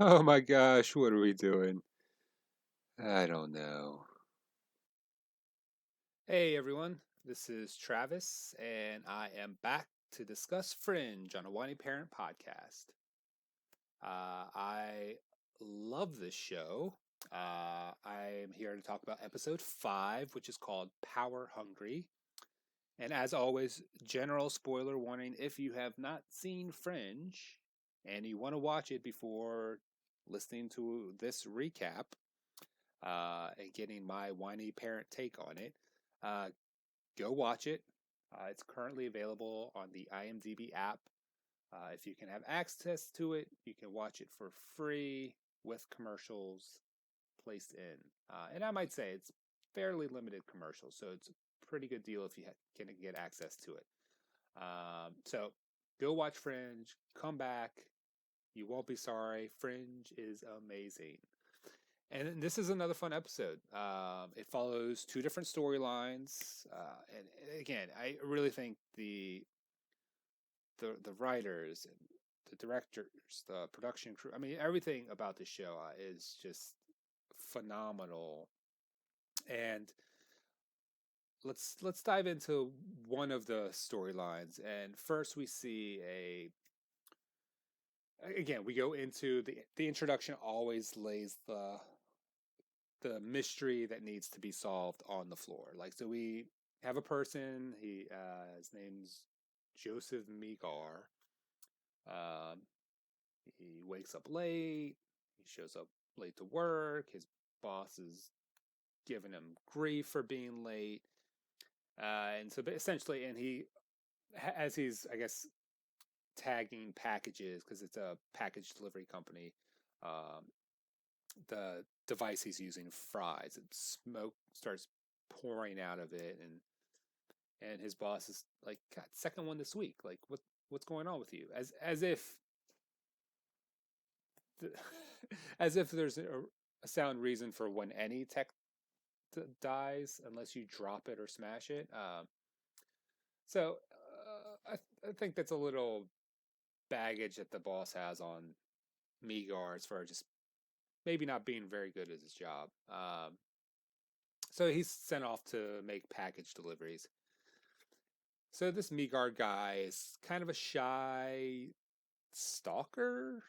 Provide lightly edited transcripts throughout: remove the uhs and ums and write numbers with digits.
Oh my gosh, what are we doing? I don't know. Hey everyone, this is Travis, and I am back to discuss Fringe on a Whiny Parent podcast. I love this show. I am here to talk about episode 5, which is called Power Hungry. And as always, general spoiler warning if you have not seen Fringe and you want to watch it before listening to this recap, and getting my whiny parent take on it, uh, go watch it. It's currently available on the IMDb app. If you can have access to it, you can watch it for free with commercials placed in. And I might say it's fairly limited commercials, so it's a pretty good deal if you can get access to it. So go watch Fringe, come back. You won't be sorry. Fringe is amazing. And this is another fun episode. It follows two different storylines, and again, I really think the writers and the directors, the production crew. I mean, everything about the show is just phenomenal. And let's dive into one of the storylines. And first, we see a again we go into the introduction. Always lays the mystery that needs to be solved on the floor. Like, so we have a person. His name's Joseph Migar. Um, he wakes up late. He shows up late to work. His boss is giving him grief for being late. And so, but essentially, and he, as he's, I guess, tagging packages because it's a package delivery company. Um, the device he's using fries, and smoke starts pouring out of it, and his boss is like, God, second one this week. Like, what's going on with you? As if the, as if there's a sound reason for when any tech dies unless you drop it or smash it. I think that's a little baggage that the boss has on Migar as far as just maybe not being very good at his job. So he's sent off to make package deliveries. So this Migar guy is kind of a shy stalker.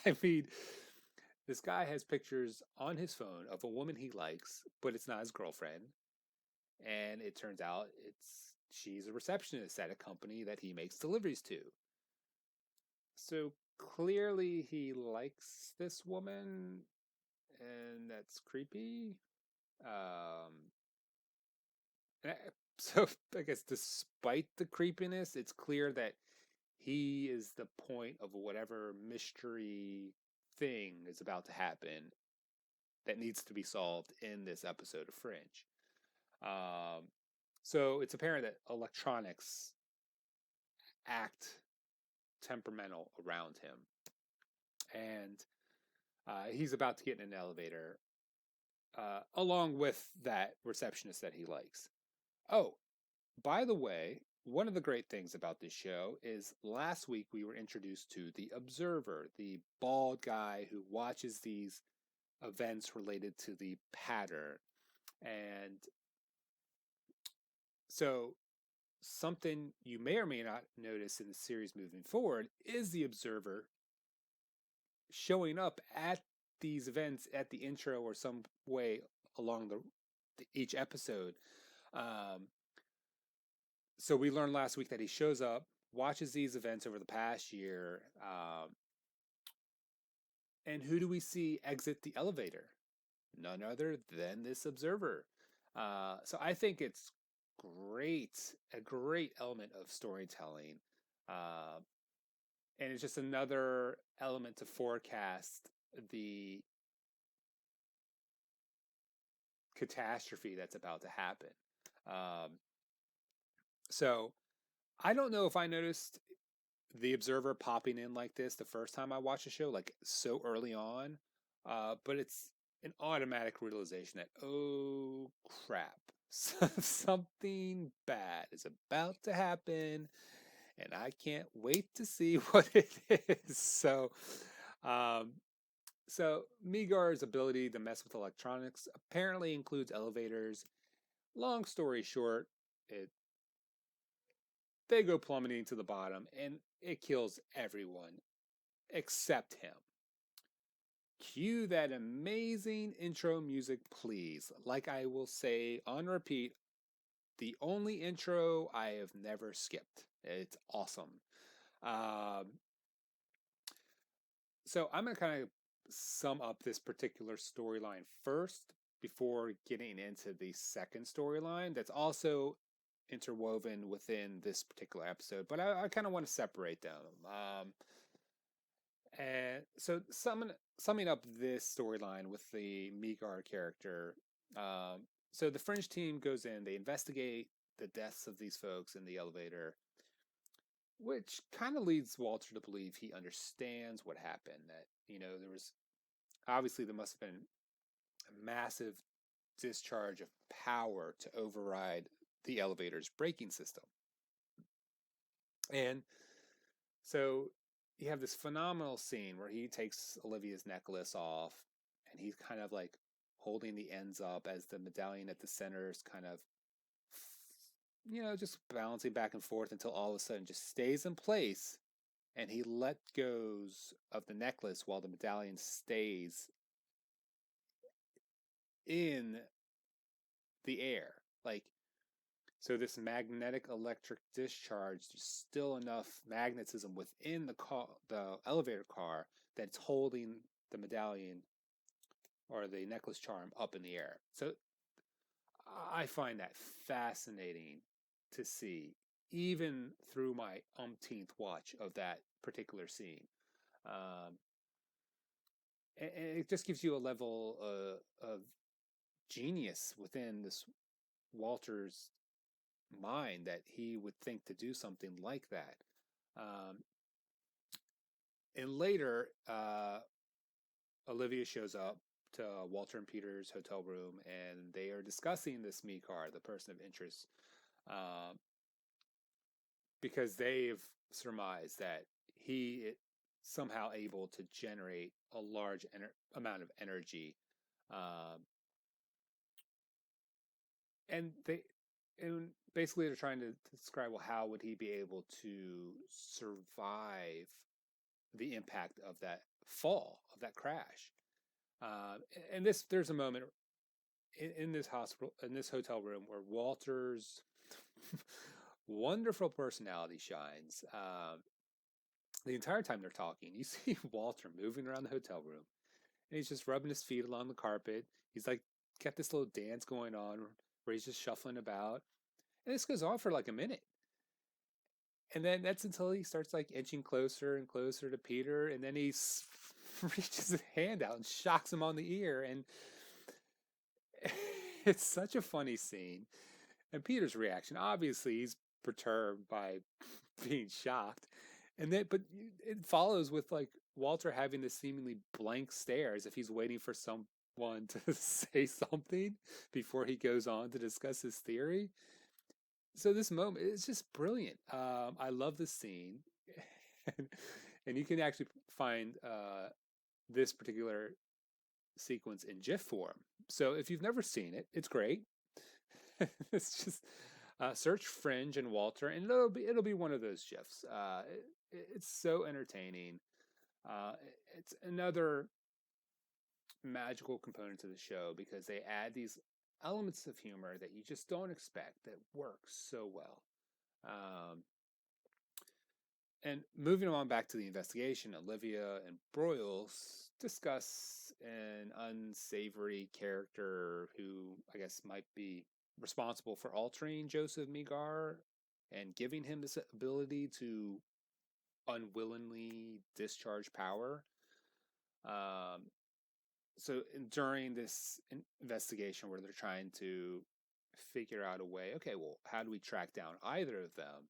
I mean, this guy has pictures on his phone of a woman he likes, but it's not his girlfriend. And it turns out she's a receptionist at a company that he makes deliveries to. So clearly he likes this woman, and that's creepy. Um, so I guess despite the creepiness, it's clear that he is the point of whatever mystery thing is about to happen that needs to be solved in this episode of Fringe. Um, so it's apparent that electronics act temperamental around him, and he's about to get in an elevator along with that receptionist that he likes. Oh, by the way, one of the great things about this show is last week we were introduced to the Observer, the bald guy who watches these events related to the pattern. And so, something you may or may not notice in the series moving forward is the Observer showing up at these events at the intro or some way along each episode. Um, so we learned last week that he shows up, watches these events over the past year, and who do we see exit the elevator? None other than this observer. So I think it's a great element of storytelling, uh, and it's just another element to forecast the catastrophe that's about to happen. Um, so I don't know if I noticed the observer popping in like this the first time I watched the show, like so early on. But it's an automatic realization that, oh crap, something bad is about to happen, and I can't wait to see what it is. So, um, So Migar's ability to mess with electronics apparently includes elevators. Long story short, it they go plummeting to the bottom and it kills everyone except him. Cue that amazing intro music, please. Like I will say on repeat, the only intro I have never skipped. It's awesome. Um, so I'm going to kind of sum up this particular storyline first before getting into the second storyline that's also interwoven within this particular episode, but I kind of want to separate them. And so, summing up this storyline with the Migar character, so the Fringe team goes in, they investigate the deaths of these folks in the elevator, which kind of leads Walter to believe he understands what happened. That, there was obviously there must have been a massive discharge of power to override the elevator's braking system. And so you have this phenomenal scene where he takes Olivia's necklace off and he's kind of like holding the ends up as the medallion at the center is kind of, just balancing back and forth until all of a sudden just stays in place and he let goes of the necklace while the medallion stays in the air. Like, so this magnetic electric discharge, there's still enough magnetism within the elevator car that's holding the medallion or the necklace charm up in the air. So I find that fascinating to see, even through my umpteenth watch of that particular scene. Um, and it just gives you a level of genius within this Walter's mind that he would think to do something like that. Um, and later, Olivia shows up to Walter and Peter's hotel room, and they are discussing this Mikar, the person of interest, uh, because they've surmised that he is somehow able to generate a large amount of energy, um, and basically they're trying to describe, well, how would he be able to survive the impact of that fall, of that crash. And there's a moment in this hospital, in this hotel room, where Walter's wonderful personality shines. The entire time they're talking, you see Walter moving around the hotel room, and he's just rubbing his feet along the carpet. He's like got this little dance going on where he's just shuffling about, and this goes on for like a minute. And then that's until he starts like inching closer and closer to Peter, and then he reaches his hand out and shocks him on the ear, and it's such a funny scene. And Peter's reaction, obviously, he's perturbed by being shocked, and then but it follows with like Walter having this seemingly blank stare as if he's waiting for someone to say something before he goes on to discuss his theory. So this moment is just brilliant. I love this scene, and, and you can actually find this particular sequence in GIF form. So if you've never seen it, it's great. It's just search Fringe and Walter, and it'll be one of those GIFs. It's so entertaining. Uh, it's another magical component to the show because they add these elements of humor that you just don't expect that work so well. Um, and moving on back to the investigation, Olivia and Broyles discuss an unsavory character who I guess might be responsible for altering Joseph Migar and giving him this ability to unwillingly discharge power. Um, so during this investigation where they're trying to figure out a way, okay, well, how do we track down either of them?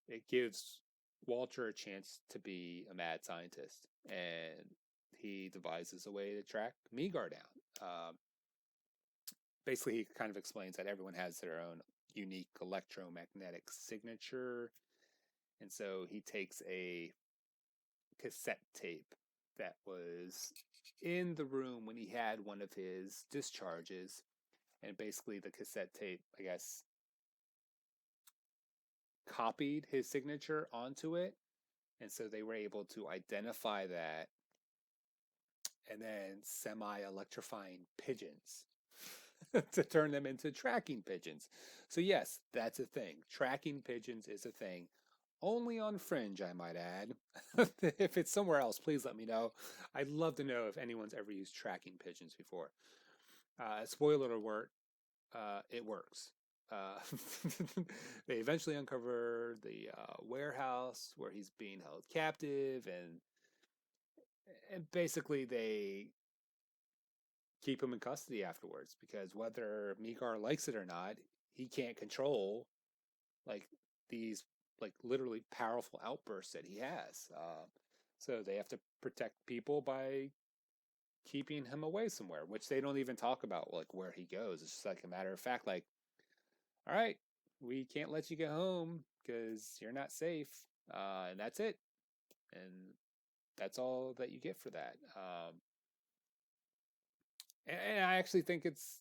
It gives Walter a chance to be a mad scientist, and he devises a way to track Migar down. Basically, he kind of explains that everyone has their own unique electromagnetic signature, and so he takes a cassette tape that was in the room when he had one of his discharges, and basically the cassette tape, I guess, copied his signature onto it, and so they were able to identify that and then semi-electrifying pigeons to turn them into tracking pigeons. So yes, that's a thing. Tracking pigeons is a thing. Only on Fringe, I might add. If it's somewhere else, please let me know. I'd love to know if anyone's ever used tracking pigeons before. Spoiler alert, it works. Uh, they eventually uncover the warehouse where he's being held captive, and basically they keep him in custody afterwards because whether Migar likes it or not, he can't control like these like literally powerful outbursts that he has. So they have to protect people by keeping him away somewhere, which they don't even talk about like where he goes. It's just like a matter of fact, like, all right, we can't let you get home because you're not safe, and that's it, and that's all that you get for that. And I actually think it's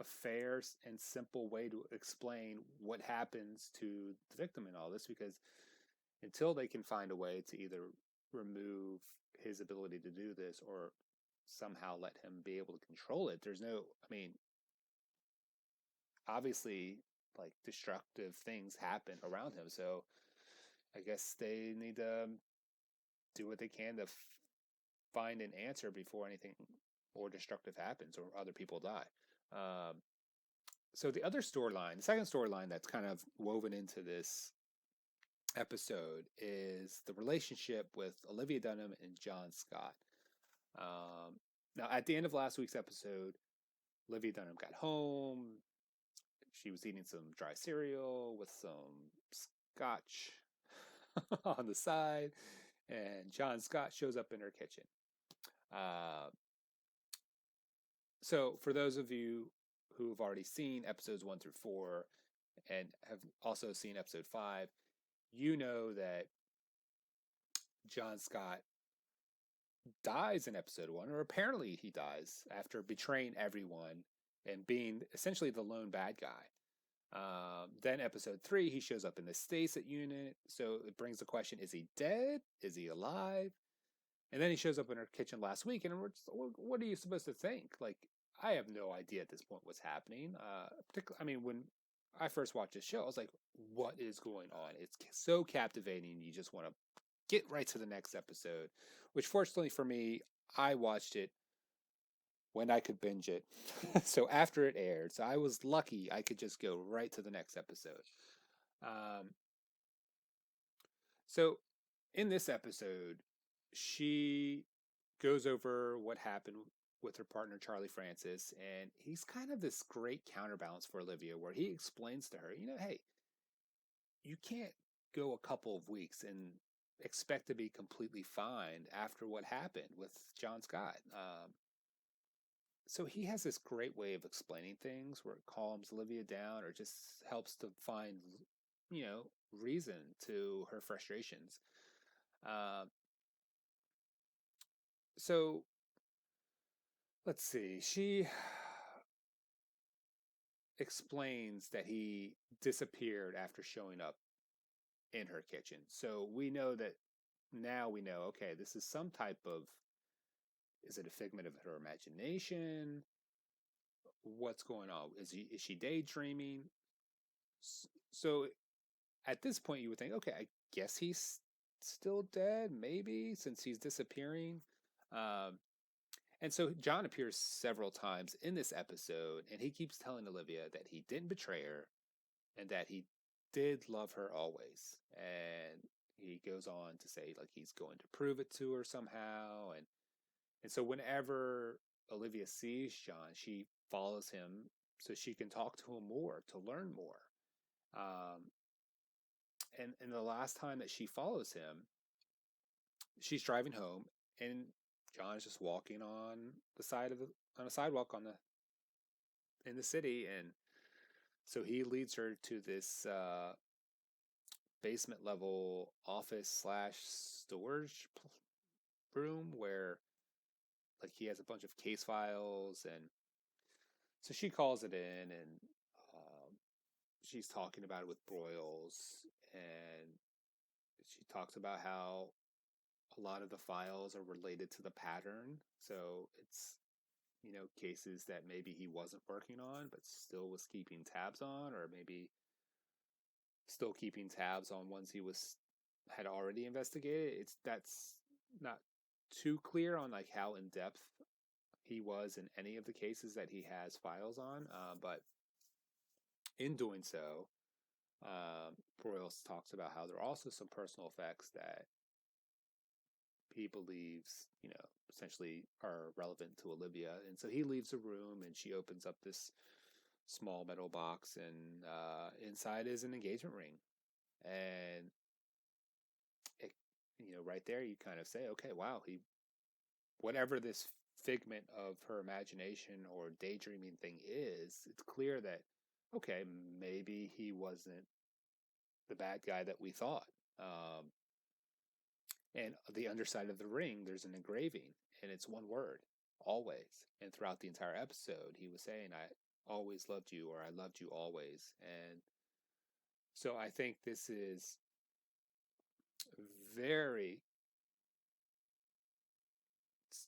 a fair and simple way to explain what happens to the victim in all this because until they can find a way to either remove his ability to do this or somehow let him be able to control it, there's no, I mean, obviously, like destructive things happen around him. So I guess they need to do what they can to find an answer before anything more destructive happens or other people die. Um, so the other storyline, the second storyline that's kind of woven into this episode is the relationship with Olivia Dunham and John Scott. Um, Now, at the end of last week's episode, Olivia Dunham got home. She was eating some dry cereal with some scotch on the side, and John Scott shows up in her kitchen. Uh, so, for those of you who have already seen episodes 1 through 4 and have also seen episode 5, you know that John Scott dies in episode 1, or apparently he dies after betraying everyone and being essentially the lone bad guy. Then episode 3, he shows up in the Stasis unit. So it brings the question, is he dead? Is he alive? And then he shows up in her kitchen last week, and we're just, what are you supposed to think? Like, I have no idea at this point what's happening. Particularly, I mean, when I first watched this show, I was like, what is going on? It's so captivating. You just want to get right to the next episode, which fortunately for me, I watched it when I could binge it. So after it aired, so I was lucky I could just go right to the next episode. Um, so in this episode, she goes over what happened with her partner Charlie Francis, and he's kind of this great counterbalance for Olivia, where he explains to her, hey, you can't go a couple of weeks and expect to be completely fine after what happened with John Scott. So he has this great way of explaining things where it calms Olivia down or just helps to find, you know, reason to her frustrations. Uh, so let's see. She explains that he disappeared after showing up in her kitchen. So we know that now we know, okay, this is some type of, is it a figment of her imagination? What's going on? Is she daydreaming? So at this point, you would think, okay, I guess he's still dead, maybe, since he's disappearing. Um, and so John appears several times in this episode, and he keeps telling Olivia that he didn't betray her and that he did love her always. And he goes on to say, like, he's going to prove it to her somehow. And so whenever Olivia sees John, she follows him so she can talk to him more, to learn more. Um, and the last time that she follows him, she's driving home, and John is just walking on the side of the on a sidewalk in the city, and so he leads her to this basement level office slash storage room where like he has a bunch of case files, and so she calls it in, and um, she's talking about it with Broyles, and she talks about how a lot of the files are related to the pattern. So it's, cases that maybe he wasn't working on, but still was keeping tabs on, or maybe still keeping tabs on ones he had already investigated. That's not too clear on like how in depth he was in any of the cases that he has files on, but in doing so, Broyles talks about how there are also some personal effects that he believes, essentially are relevant to Olivia. And so he leaves the room, and she opens up this small metal box, and inside is an engagement ring. And it, right there, you kind of say, okay, wow, whatever this figment of her imagination or daydreaming thing is, it's clear that, okay, maybe he wasn't the bad guy that we thought. Um, and the underside of the ring, there's an engraving, and it's one word, always. And throughout the entire episode, he was saying, I always loved you, or I loved you always. And so I think this is very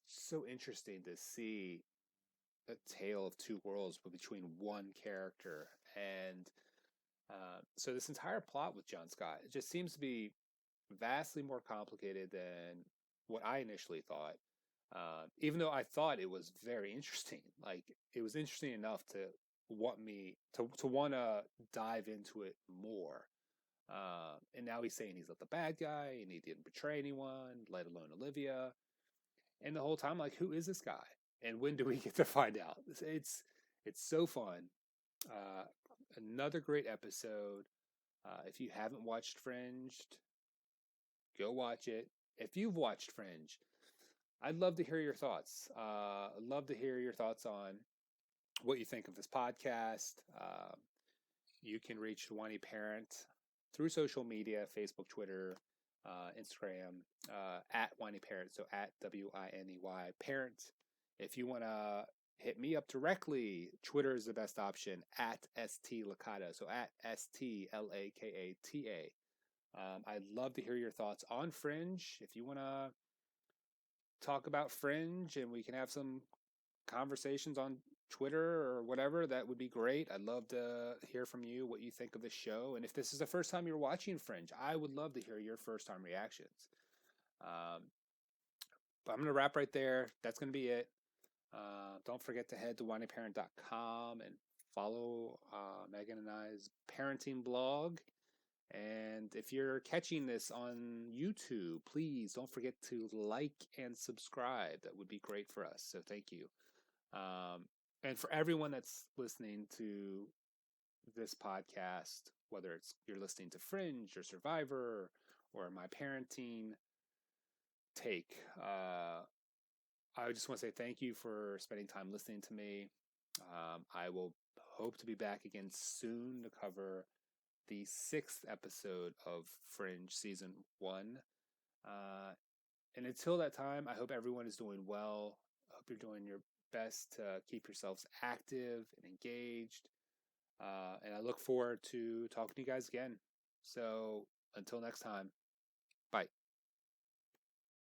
so interesting to see a tale of two worlds, but between one character. And so this entire plot with John Scott, it just seems to be vastly more complicated than what I initially thought. Even though I thought it was very interesting, like it was interesting enough to want me to want to dive into it more. And now he's saying he's not the bad guy and he didn't betray anyone, let alone Olivia. And the whole time, like, who is this guy? And when do we get to find out? It's so fun. Uh, Another great episode. If you haven't watched Fringe, go watch it. If you've watched Fringe, I'd love to hear your thoughts. I'd love to hear your thoughts on what you think of this podcast. You can reach Whiny Parent through social media, Facebook, Twitter, Instagram, at Whiny Parent, so at WINEY Parent. If you want to hit me up directly, Twitter is the best option, at STLakata, so at STLAKATA. I'd love to hear your thoughts on Fringe. If you want to talk about Fringe and we can have some conversations on Twitter or whatever, that would be great. I'd love to hear from you what you think of the show. And if this is the first time you're watching Fringe, I would love to hear your first time reactions. But I'm going to wrap right there. That's going to be it. Don't forget to head to whinyparent.com and follow Megan and I's parenting blog. And if you're catching this on YouTube, please don't forget to like and subscribe. That would be great for us. So thank you. And for everyone that's listening to this podcast, whether it's you're listening to Fringe or Survivor or my parenting take, I just want to say thank you for spending time listening to me. I will hope to be back again soon to cover the 6th episode of Fringe Season 1. And until that time, I hope everyone is doing well. I hope you're doing your best to keep yourselves active and engaged. And I look forward to talking to you guys again. So until next time, bye.